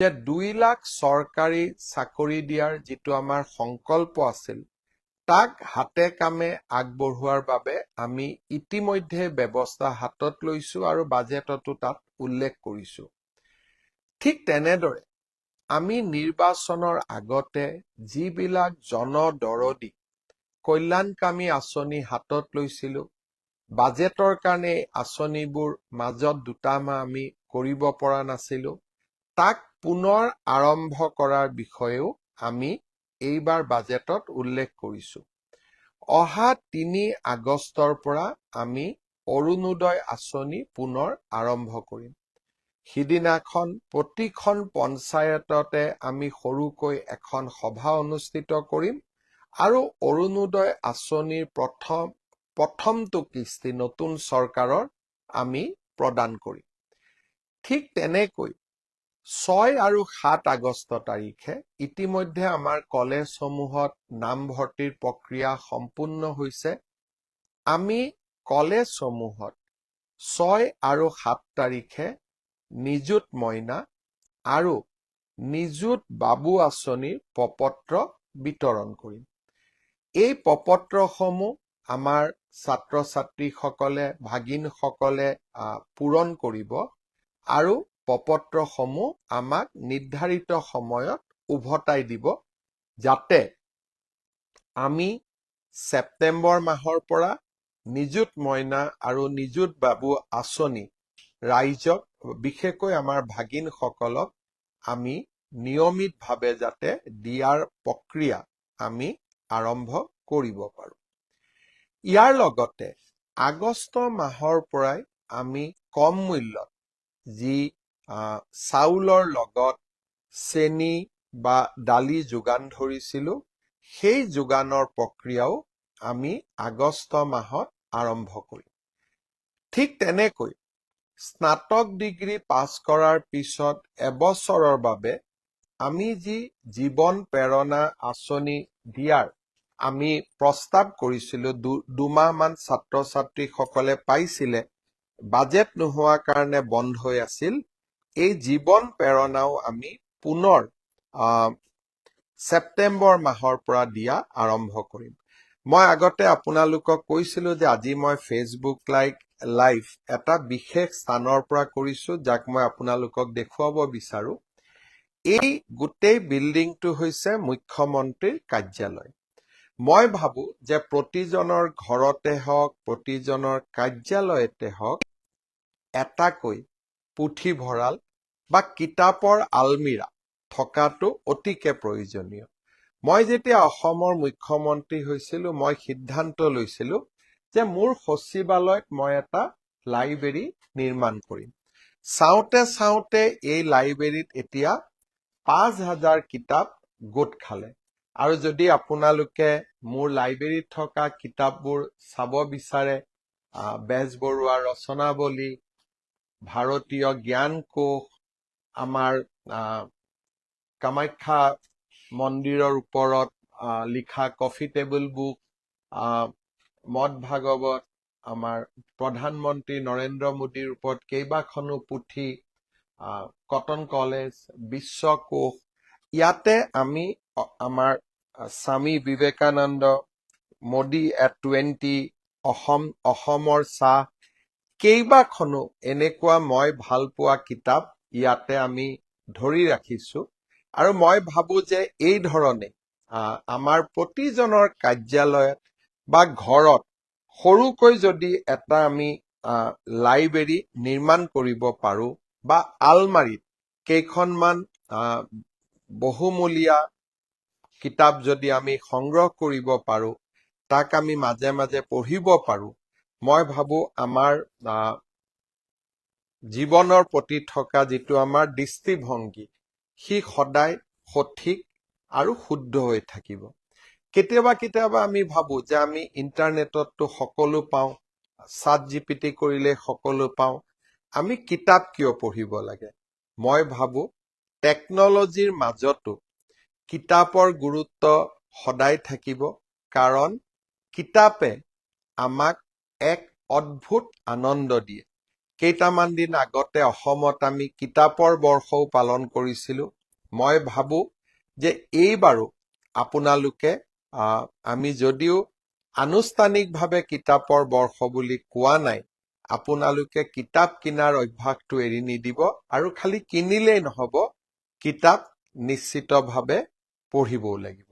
যে 2 লাখ চৰকাৰী চাকৰি দিয়াৰ যিটো আমাৰ সংকল্প আছিল তাক হাতে কামে আগবঢ়োৱাৰ বাবে আমি ইতিমধ্যে ব্যৱস্থা হাতত লৈছো আৰু বাজেটতো তাত উল্লেখ কৰিছো। ঠিক তেনেদৰে আমি নিৰ্বাচনৰ আগতে যিবিলাক জনদৰদী কল্যাণকামী আঁচনি হাতত লৈছিলো, বাজেটৰ কাৰণে আঁচনিবোৰ মাজত দুটামাহ আমি কৰিব পৰা নাছিলো, তাক পুনৰ আৰম্ভ কৰাৰ বিষয়েও আমি এইবাৰ বাজেটত উল্লেখ কৰিছো। অহা 3 আগষ্টৰ পৰা আমি অৰুণোদয় আঁচনি পুনৰ আৰম্ভ কৰিম। সিদিনাখন প্ৰতিখন পঞ্চায়ততে আমি সৰুকৈ এখন সভা অনুষ্ঠিত কৰিম আৰু অৰুণোদয় আঁচনিৰ প্ৰথমটো কিস্তি নতুন চৰকাৰৰ আমি প্ৰদান কৰিম। ঠিক তেনেকৈ 6 আৰু 7 আগষ্ট তাৰিখে ইতিমধ্যে আমাৰ কলেজসমূহত নামভৰ্তিৰ প্ৰক্ৰিয়া সম্পূৰ্ণ হৈছে। আমি কলেজসমূহত 6 আৰু 7 তাৰিখে নিযুত মইনা আৰু নিযুত বাবু আঁচনিৰ প্ৰপত্ৰ বিতৰণ কৰিম। এই প্ৰপত্ৰসমূহ আমাৰ ছাত্ৰ ছাত্ৰীসকলে ভাগিনসকলে পূৰণ কৰিব আৰু প্ৰপত্ৰসমূহ আমাক নিৰ্ধাৰিত সময়ত উভতাই দিব, যাতে আমি ছেপ্টেম্বৰ মাহৰ পৰা নিযুত মইনা আৰু নিযুত বাবু আঁচনি ৰাইজক বিশেষকৈ আমাৰ ভাগিনসকলক আমি নিয়মিতভাৱে যাতে দিয়াৰ প্ৰক্ৰিয়া আমি আৰম্ভ কৰিব পাৰো। ইয়াৰ লগতে আগষ্ট মাহৰ পৰাই আমি কম মূল্যত যি চাউলৰ লগত চেনি বা দালি যোগান ধৰিছিলো, সেই যোগানৰ প্ৰক্ৰিয়াও আমি আগষ্ট মাহত আৰম্ভ কৰিম। ঠিক তেনেকৈ স্নাতক ডিগ্ৰী পাছ কৰাৰ পিছত এবছৰৰ বাবে আমি যি জীৱন প্ৰেৰণা আঁচনি দিয়াৰ আমি প্ৰস্তাৱ কৰিছিলো, 2 মাহমান ছাত্ৰ ছাত্ৰীসকলে পাইছিলে, বাজেট নোহোৱাৰ কাৰণে বন্ধ হৈ আছিল। এই জীৱন প্ৰেৰণাও আমি পুনৰ ছেপ্টেম্বৰ মাহৰ পৰা দিয়া আৰম্ভ কৰিম। মই আগতে আপোনালোকক কৈছিলো যে আজি মই ফেচবুক লাইভ এটা বিশেষ স্থানৰ পৰা কৰিছো, যাক মই আপোনালোকক দেখুৱাব বিচাৰো। এই গোটেই বিল্ডিংটো হৈছে মুখ্যমন্ত্ৰীৰ কাৰ্যালয়। মই ভাবো যে প্ৰতিজনৰ ঘৰতে হওক, প্ৰতিজনৰ কাৰ্যালয়তে হওক এটাকৈ পুথিভঁৰাল বা কিতাপৰ আলমিৰা থকাটো অতিকে প্ৰয়োজনীয়। মই যেতিয়া অসমৰ মুখ্যমন্ত্ৰী হৈছিলো, মই সিদ্ধান্ত লৈছিলো যে মোৰ সচিবালয়ত মই এটা লাইব্ৰেৰী নিৰ্মাণ কৰিম। চাওঁতে চাওঁতে এই লাইব্ৰেৰীত এতিয়া 5000 কিতাপ গোট খালে। আৰু যদি আপোনালোকে মোৰ লাইব্ৰেৰীত থকা কিতাপবোৰ চাব বিচাৰে, বেজবৰুৱাৰ ৰচনাৱলী, ভাৰতীয় জ্ঞান কোষ, আমাৰ কামাখ্যা মন্দিৰৰ ওপৰত লিখা কফি টেবুল বুক, মদ ভাগৱত, আমাৰ প্ৰধানমন্ত্ৰী নৰেন্দ্ৰ মোদীৰ ওপৰত কেইবাখনো পুথি, কটন কলেজ, বিশ্বকোষ, ইয়াতে আমি আমাৰ স্বামী বিবেকানন্দ, মোদী at 20, অসমৰ চাহ, কেইবাখনো এনেকুৱা মই ভাল পোৱা কিতাপ ইয়াতে আমি ধৰি ৰাখিছো। আৰু মই ভাবো যে এই ধৰণে আমাৰ প্ৰতিজনৰ কাৰ্যালয়ত বা ঘৰত সৰুকৈ যদি এটা আমি লাইব্ৰেৰী নিৰ্মাণ কৰিব পাৰো বা আলমাৰীত কেইখনমান বহুমূলীয়া কিতাপ যদি আমি সংগ্ৰহ কৰিব পাৰো, তাক আমি মাজে মাজে পঢ়িব পাৰো, মই ভাবো আমাৰ জীৱনৰ প্ৰতি থকা যিটো আমাৰ দৃষ্টিভংগী সি সদায় সঠিক আৰু শুদ্ধ হৈ থাকিব। কেতিয়াবা আমি ভাবো যে আমি ইণ্টাৰনেটতো সকলো পাওঁ, ChatGPT কৰিলে সকলো পাওঁ, আমি কিতাপ কিয় পঢ়িব লাগে? মই ভাবো টেকনলজিৰ মাজতো কিতাপৰ গুৰুত্ব সদায় থাকিব, কাৰণ কিতাপে আমাক এক অদ্ভুত আনন্দ দিয়ে। কেইটামান দিন আগতে অসমত আমি কিতাপৰ বৰ্ষও পালন কৰিছিলোঁ। মই ভাবোঁ যে এইবাৰো আপোনালোকে আমি যদিও আনুষ্ঠানিকভাৱে কিতাপৰ বৰ্ষ বুলি কোৱা নাই, আপোনালোকে কিতাপ কিনাৰ অভ্যাসটো এৰি নিদিব আৰু খালি কিনিলেই নহ'ব, কিতাপ নিশ্চিতভাৱে পঢ়িবও লাগিব।